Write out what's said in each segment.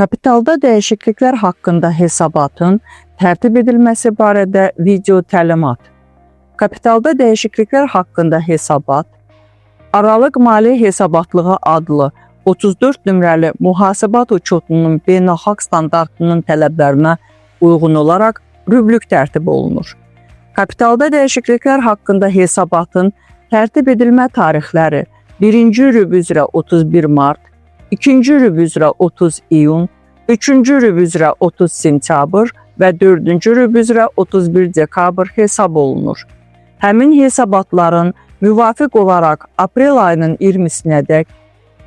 Kapitalda dəyişikliklər haqqında hesabatın tərtib edilməsi barədə video təlimat. Kapitalda dəyişikliklər haqqında hesabat, Aralıq Maliyyə Hesabatlığı adlı 34 nömrəli mühasibat uçotunun beynəlxalq standartının tələblərinə uyğun olaraq rüblük tərtib olunur. Kapitalda dəyişikliklər haqqında hesabatın tərtib edilmə tarixləri 1-ci rüb üzrə 31 mart, 2-ci rüb üzrə 30 iyun, 3-cü rüb üzrə 30 sentyabr və 4-cü rüb üzrə 31 dekabr hesab olunur. Həmin hesabatların müvafiq olaraq aprel ayının 20-sinədək,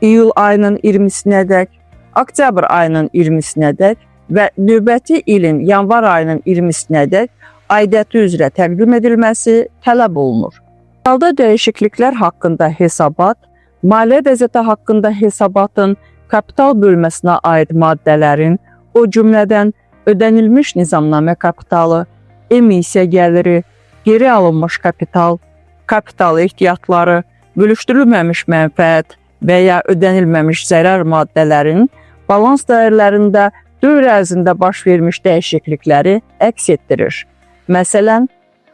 iyul ayının 20-sinədək, oktyabr ayının 20-sinədək və növbəti ilin yanvar ayının 20-sinədək aidiyyəti üzrə təqdim edilməsi tələb olunur. Kapitalda dəyişikliklər haqqında hesabat, maliyyə vəziyyəti haqqında hesabatın kapital bölməsinə aid maddələrin, o cümlədən ödənilmiş nizamnamə kapitalı, emissiya gəliri, geri alınmış kapital, kapital ehtiyatları, bölüşdürülməmiş mənfəət və ya ödənilməmiş zərər maddələrin balans dəyərlərində dövr ərzində baş vermiş dəyişiklikləri əks etdirir. Məsələn,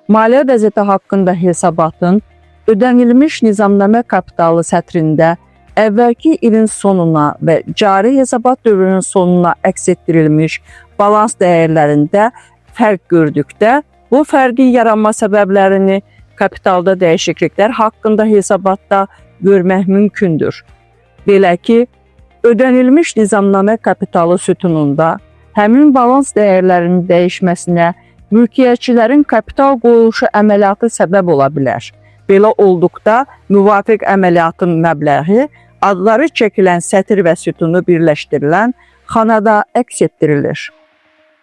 maliyyə vəziyyəti haqqında hesabatın ödənilmiş nizamnamə kapitalı sətrində əvvəlki ilin sonuna və cari hesabat dövrünün sonuna əks etdirilmiş balans dəyərlərində fərq gördükdə, bu fərqin yaranma səbəblərini kapitalda dəyişikliklər haqqında hesabatda görmək mümkündür. Belə ki, ödənilmiş nizamnamə kapitalı sütununda həmin balans dəyərlərinin dəyişməsinə mülkiyyətçilərin kapital qoyuluşu əməliyyatı səbəb ola bilər. Belə olduqda müvafiq əməliyyatın məbləği adları çəkilən sətir və sütunu birləşdirilən xanada əks etdirilir.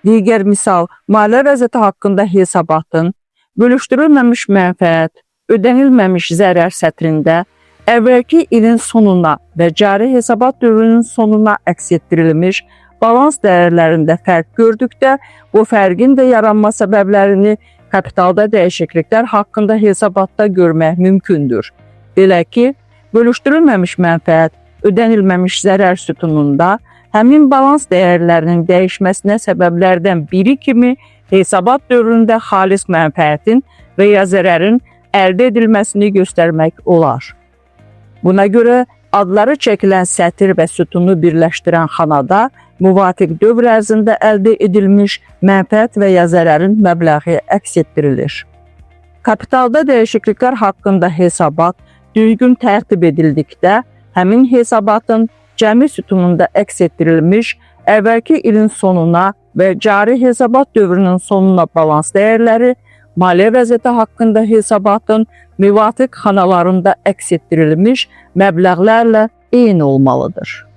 Digər misal, maliyyə vəziyyəti haqqında hesabatın bölüşdürülməmiş mənfəət, ödənilməmiş zərər sətrində əvvəlki ilin sonuna və cari hesabat dövrünün sonuna əks etdirilmiş balans dəyərlərində fərq gördükdə, bu fərqin də yaranma səbəblərini kapitalda dəyişikliklər haqqında hesabatda görmək mümkündür. Belə ki, bölüşdürülməmiş mənfəət, ödənilməmiş zərər sütununda həmin balans dəyərlərinin dəyişməsinə səbəblərdən biri kimi hesabat dövründə xalis mənfəətin və ya zərərin əldə edilməsini göstərmək olar. Buna görə adları çəkilən sətir və sütunu birləşdirən xanada müvafiq dövr ərzində əldə edilmiş mənfəət və ya zərərin məbləği əks etdirilir. Kapitalda dəyişikliklər haqqında hesabat düzgün tərtib edildikdə, həmin hesabatın cəmi sütununda əks etdirilmiş əvvəlki ilin sonuna və cari hesabat dövrünün sonuna balans dəyərləri, maliyyə vəziyyəti haqqında hesabatın müvafiq xanalarında əks etdirilmiş məbləğlərlə eyni olmalıdır.